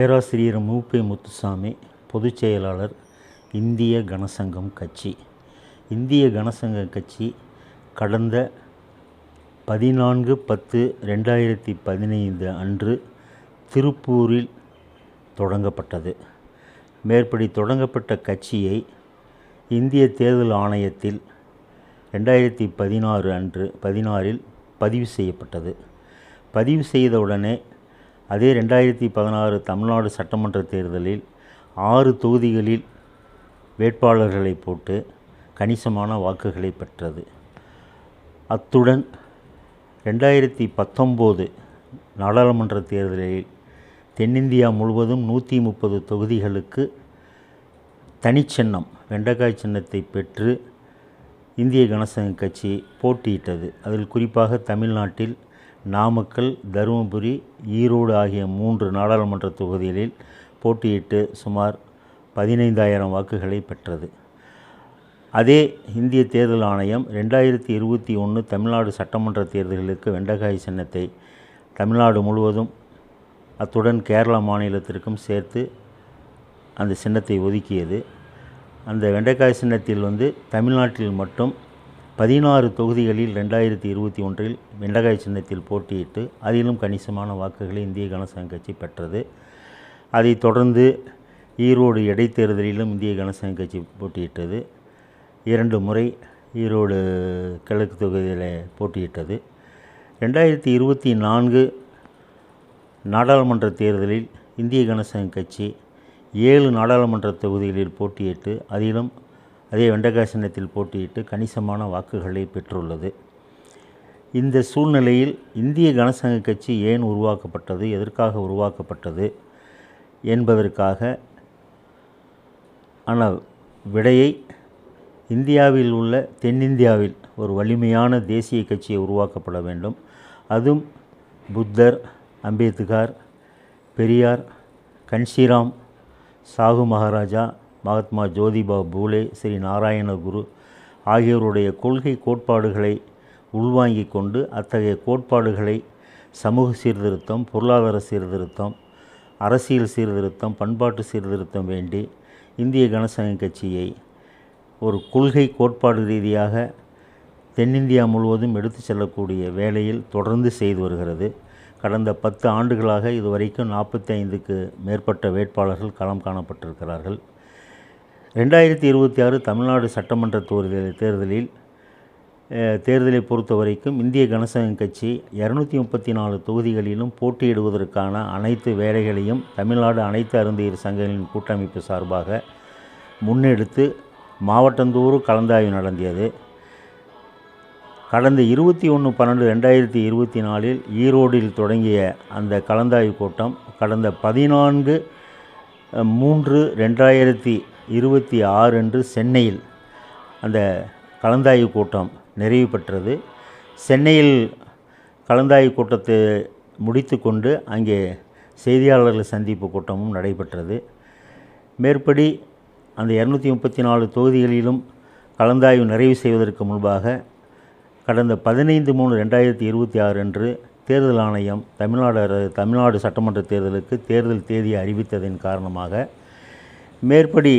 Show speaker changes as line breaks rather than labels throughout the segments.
பேராசிரியர் மூப்பை முத்துசாமி, பொதுச் செயலாளர், இந்திய கனசங்கம் கட்சி. இந்திய கனசங்க கட்சி கடந்த 14/10/2015 அன்று திருப்பூரில் தொடங்கப்பட்டது. மேற்படி தொடங்கப்பட்ட கட்சியை இந்திய தேர்தல் ஆணையத்தில் 2016 பதிவு செய்யப்பட்டது. பதிவு செய்தவுடனே அதே 2016 தமிழ்நாடு சட்டமன்ற தேர்தலில் 6 தொகுதிகளில் வேட்பாளர்களை போட்டு கணிசமான வாக்குகளை பெற்றது. அத்துடன் 2019 நாடாளுமன்ற தேர்தலில் தென்னிந்தியா முழுவதும் 130 தொகுதிகளுக்கு தனிச்சின்னம் வெண்டைக்காய் சின்னத்தை பெற்று இந்திய கனசங்க கட்சி போட்டியிட்டது. அதில் குறிப்பாக தமிழ்நாட்டில் நாமக்கல், தருமபுரி, ஈரோடு ஆகிய 3 நாடாளுமன்ற தொகுதிகளில் போட்டியிட்டு சுமார் 15,000 வாக்குகளை பெற்றது. அதே இந்திய தேர்தல் ஆணையம் 2021 தமிழ்நாடு சட்டமன்ற தேர்தல்களுக்கு வெண்டைக்காய் சின்னத்தை தமிழ்நாடு முழுவதும் அத்துடன் கேரளா மாநிலத்திற்கும் சேர்த்து அந்த சின்னத்தை ஒதுக்கியது. அந்த வெண்டைக்காய் சின்னத்தில் தமிழ்நாட்டில் மட்டும் 16 தொகுதிகளில் 2021 வெண்டைக்காய் சின்னத்தில் போட்டியிட்டு அதிலும் கணிசமான வாக்குகளை இந்திய கனசங்க கட்சி பெற்றது. அதைத் தொடர்ந்து ஈரோடு இடைத்தேர்தலிலும் இந்திய கனசங்க கட்சி போட்டியிட்டது. 2 முறை ஈரோடு கிழக்கு தொகுதியில் போட்டியிட்டது. 2024 நாடாளுமன்ற தேர்தலில் இந்திய கனசங்க கட்சி 7 நாடாளுமன்ற தொகுதிகளில் போட்டியிட்டு அதிலும் அதே வெண்டைக்காய் சின்னத்தில் போட்டியிட்டு கணிசமான வாக்குகளை பெற்றுள்ளது. இந்த சூழ்நிலையில் இந்திய கனசங்க கட்சி ஏன் உருவாக்கப்பட்டது, எதற்காக உருவாக்கப்பட்டது என்பதற்காக விடையை இந்தியாவில் உள்ள தென்னிந்தியாவில் ஒரு வலிமையான தேசிய கட்சியை உருவாக்கப்பட வேண்டும். அதுவும் புத்தர், அம்பேத்கர், பெரியார், கன்ஷிராம், சாகு மகாராஜா, மகாத்மா ஜோதிபா பூலே, ஸ்ரீ நாராயண குரு ஆகியோருடைய கொள்கை கோட்பாடுகளை உள்வாங்கிக் கொண்டு அத்தகைய கோட்பாடுகளை சமூக சீர்திருத்தம், பொருளாதார சீர்திருத்தம், அரசியல் சீர்திருத்தம், பண்பாட்டு சீர்திருத்தம் வேண்டி இந்திய கனசங்க கட்சியை ஒரு கொள்கை கோட்பாடு ரீதியாக தென்னிந்தியா முழுவதும் எடுத்து செல்லக்கூடிய வேலையில் தொடர்ந்து செய்து வருகிறது. கடந்த 10 ஆண்டுகளாக இதுவரைக்கும் 45க்கு மேற்பட்ட வேட்பாளர்கள் களம் காணப்பட்டிருக்கிறார்கள். 2026 தமிழ்நாடு சட்டமன்ற தேர்தலை பொறுத்த வரைக்கும் இந்திய கனசங்க கட்சி 234 தொகுதிகளிலும் போட்டியிடுவதற்கான அனைத்து வேலைகளையும் தமிழ்நாடு அனைத்து அருந்தியர் சங்கங்களின் கூட்டமைப்பு சார்பாக முன்னெடுத்து மாவட்டந்தோறும் கலந்தாய்வு நடத்தியது. கடந்த 21/12/2024 ஈரோடில் தொடங்கிய அந்த கலந்தாய்வு கூட்டம் கடந்த 14/3/2026 அன்று சென்னையில் அந்த கலந்தாய்வு கூட்டம் நிறைவு பெற்றது. சென்னையில் கலந்தாய்வு கூட்டத்தை முடித்து கொண்டு அங்கே செய்தியாளர்கள் சந்திப்பு கூட்டமும் நடைபெற்றது. மேற்படி அந்த 234 தொகுதிகளிலும் கலந்தாய்வு நிறைவு செய்வதற்கு முன்பாக கடந்த 15/3/2026 அன்று தேர்தல் ஆணையம் தமிழ்நாடு சட்டமன்ற தேர்தலுக்கு தேர்தல் தேதியை அறிவித்ததன் காரணமாக மேற்படி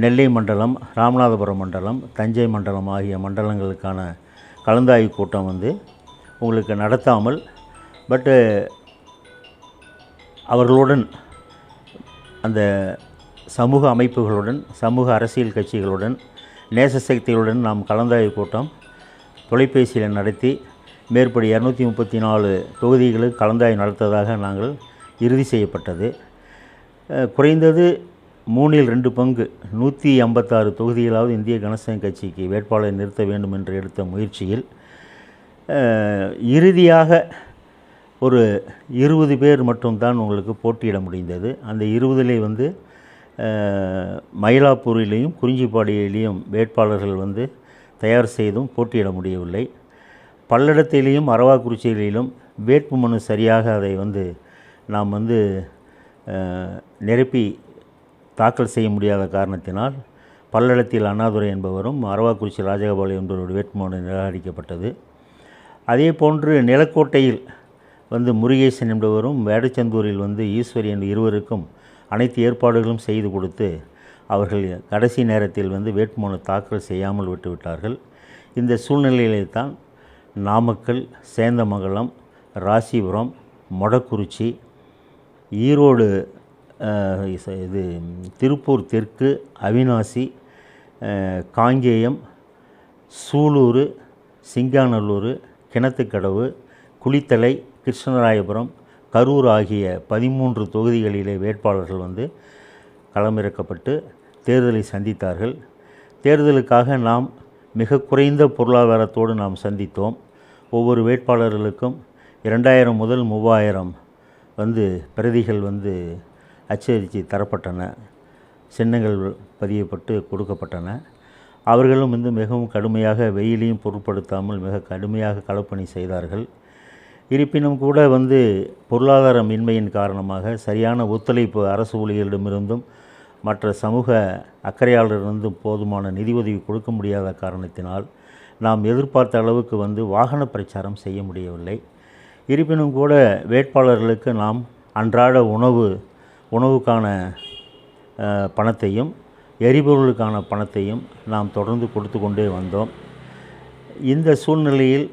நெல்லை மண்டலம், ராமநாதபுரம் மண்டலம், தஞ்சை மண்டலம் ஆகிய மண்டலங்களுக்கான கலந்தாய்வு கூட்டம் உங்களுக்கு நடத்தாமல் அவர்களுடன் அந்த சமூக அமைப்புகளுடன், சமூக அரசியல் கட்சிகளுடன், நேசசக்திகளுடன் நாம் கலந்தாய்வு கூட்டம் தொலைபேசியில் நடத்தி மேற்படி 234 தொகுதிகளுக்கு கலந்தாய்வு நடத்ததாக நாங்கள் இறுதி செய்யப்பட்டது. குறைந்தது 3/2 பங்கு 156 தொகுதிகளாவது இந்திய கனசங்க கட்சிக்கு வேட்பாளரை நிறுத்த வேண்டும் என்று எடுத்த முயற்சியில் இறுதியாக ஒரு 20 பேர் மட்டும்தான் உங்களுக்கு போட்டியிட முடிந்தது. அந்த 20லே மயிலாப்பூரிலேயும் குறிஞ்சிப்பாடியிலேயும் வேட்பாளர்கள் தயார் செய்தும் போட்டியிட முடியவில்லை. பல்லடத்திலேயும் அரவாக்குறிச்சியிலும் வேட்புமனு சரியாக அதை நாம் நிரப்பி தாக்கல் செய்ய முடியாத காரணத்தினால் பல்லடத்தில் அண்ணாதுரை என்பவரும் அரவாக்குறிச்சி ராஜகோபால் என்பவருடைய வேட்புமனு நிராகரிக்கப்பட்டது. அதே போன்று நிலக்கோட்டையில் வந்து முருகேசன் என்பவரும் வேடச்சந்தூரில் வந்து ஈஸ்வரி என்ற இருவருக்கும் அனைத்து ஏற்பாடுகளும் செய்து கொடுத்து அவர்கள் கடைசி நேரத்தில் வந்து வேட்புமனு தாக்கல் செய்யாமல் விட்டுவிட்டார்கள். இந்த சூழ்நிலையிலே தான் நாமக்கல், சேந்தமங்கலம், ராசிபுரம், மொடக்குறிச்சி, ஈரோடு, இது திருப்பூர் தெற்கு, அவிநாசி, காங்கேயம், சூலூர், சிங்காநல்லூர், கிணத்துக்கடவு, குளித்தலை, கிருஷ்ணராயபுரம், கரூர் ஆகிய 13 தொகுதிகளிலே வேட்பாளர்கள் வந்து களமிறக்கப்பட்டு தேர்தலை சந்தித்தார்கள். தேர்தலுக்காக நாம் மிக குறைந்த பொருளாதாரத்தோடு நாம் சந்தித்தோம். ஒவ்வொரு வேட்பாளர்களுக்கும் 2000 முதல் 3000 வந்து பிரதிகள் வந்து அச்சடித்து தரப்பட்டன, சின்னங்கள் பதியப்பட்டு கொடுக்கப்பட்டன. அவர்களும் வந்து மிகவும் கடுமையாக வெயிலையும் பொருட்படுத்தாமல் மிக கடுமையாக களப்பணி செய்தார்கள். இருப்பினும் கூட வந்து பொருளாதாரமின்மையின் காரணமாக சரியான ஒத்துழைப்பு அரசு ஊழியர்களிடமிருந்தும் மற்ற சமூக அக்கறையாளரிடமிருந்தும் போதுமான நிதி உதவி கொடுக்க முடியாத காரணத்தினால் நாம் எதிர்பார்த்த அளவுக்கு வந்து வாகன பிரச்சாரம் செய்ய முடியவில்லை. இருப்பினும் கூட வேட்பாளர்களுக்கு நாம் அன்றாட உணவுக்கான பணத்தையும் எரிபொருளுக்கான பணத்தையும் நாம் தொடர்ந்து கொடுத்து கொண்டே வந்தோம். இந்த சூழ்நிலையில்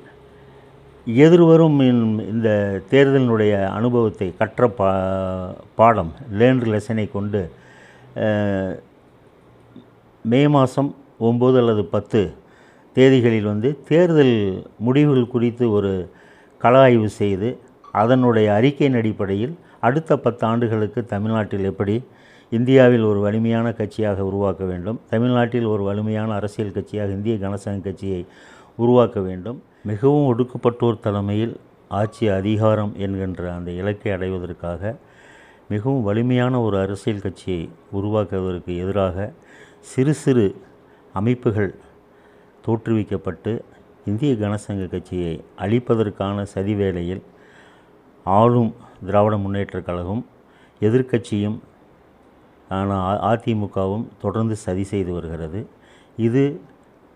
எதிர்வரும் இந்த தேர்தலினுடைய அனுபவத்தை கற்ற பாடம் லேர்ன்டு லெசனை கொண்டு மே மாதம் 9 அல்லது 10 தேதிகளில் வந்து தேர்தல் முடிவுகள் குறித்து ஒரு கள ஆய்வு செய்து அதனுடைய அறிக்கையின் அடிப்படையில் அடுத்த 10 ஆண்டுகளுக்கு தமிழ்நாட்டில் எப்படி இந்தியாவில் ஒரு வலிமையான கட்சியாக உருவாக்க வேண்டும், தமிழ்நாட்டில் ஒரு வலிமையான அரசியல் கட்சியாக இந்திய கனசங்க கட்சியை உருவாக்க வேண்டும், மிகவும் ஒடுக்கப்பட்டோர் தலைமையில் ஆட்சி அதிகாரம் என்கின்ற அந்த இலக்கை அடைவதற்காக மிகவும் வலிமையான ஒரு அரசியல் கட்சியை உருவாக்குவதற்கு எதிராக சிறு சிறு அமைப்புகள் தோற்றுவிக்கப்பட்டு இந்திய கனசங்க கட்சியை அழிப்பதற்கான சதிவேளையில் ஆளும் திராவிட முன்னேற்றக் கழகம், எதிர்க்கட்சியும் அதிமுகவும் தொடர்ந்து சதி செய்து வருகிறது. இது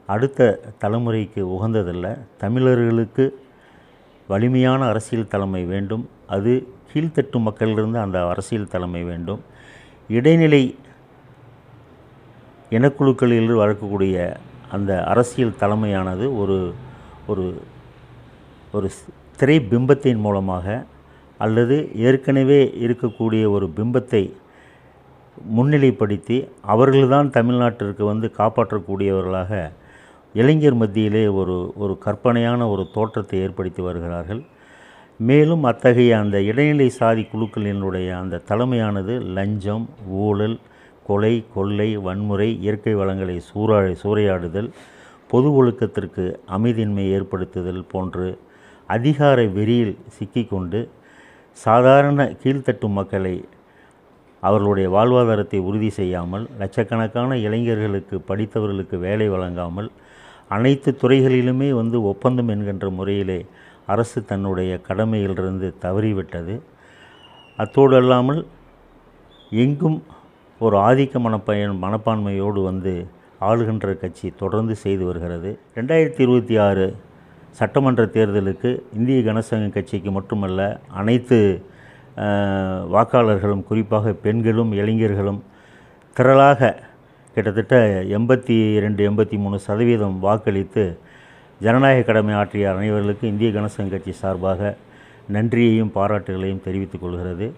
அடுத்த தலைமுறைக்கு உகந்ததல்ல. தமிழர்களுக்கு வலிமையான அரசியல் தலைமை வேண்டும். அது கீழ்த்தட்டு மக்களிலிருந்து அந்த அரசியல் தலைமை வேண்டும். இடைநிலை இனக்குழுக்களில் வளர்க்கக்கூடிய அந்த அரசியல் தலைமையானது ஒரு ஒரு ஒரு திரை பிம்பத்தின் மூலமாக அல்லது ஏற்கனவே இருக்கக்கூடிய ஒரு பிம்பத்தை முன்னிலைப்படுத்தி அவர்கள்தான் தமிழ்நாட்டிற்கு வந்து காப்பாற்றக்கூடியவர்களாக இளைஞர் மத்தியிலே ஒரு கற்பனையான ஒரு தோற்றத்தை ஏற்படுத்தி வருகிறார்கள். மேலும் அத்தகைய அந்த இடைநிலை சாதி குழுக்களினுடைய அந்த தலைமையானது லஞ்சம், ஊழல், கொலை, கொள்ளை, வன்முறை, இயற்கை வளங்களை சூறையாடுதல், பொது ஒழுக்கத்திற்கு அமைதியின்மை ஏற்படுத்துதல் போன்று அதிகார வெறியில் சிக்கிக்கொண்டு சாதாரண கீழ்த்தட்டு மக்களை அவர்களுடைய வாழ்வாதாரத்தை உறுதி செய்யாமல், லட்சக்கணக்கான இளைஞர்களுக்கு படித்தவர்களுக்கு வேலை வழங்காமல், அனைத்து துறைகளிலுமே வந்து ஒப்பந்தம் என்கின்ற முறையிலே அரசு தன்னுடைய கடமையிலிருந்து தவறிவிட்டது. அத்தோடு அல்லாமல் எங்கும் ஒரு ஆதிக்க மனப்பான்மையோடு வந்து ஆளுகின்ற கட்சி தொடர்ந்து செய்து வருகிறது. 2026 சட்டமன்ற தேர்தலுக்கு இந்திய கனசங்க கட்சிக்கு மட்டுமல்ல, அனைத்து வாக்காளர்களும் குறிப்பாக பெண்களும் இளைஞர்களும் திரளாக கிட்டத்தட்ட 82-83% வாக்களித்து ஜனநாயக கடமை ஆற்றிய அனைவர்களுக்கு இந்திய கனசங்க கட்சி சார்பாக நன்றியையும் பாராட்டுகளையும் தெரிவித்துக் கொள்கிறது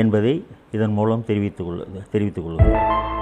என்பதை இதன் மூலம் தெரிவித்துக் கொள்கிறோம்.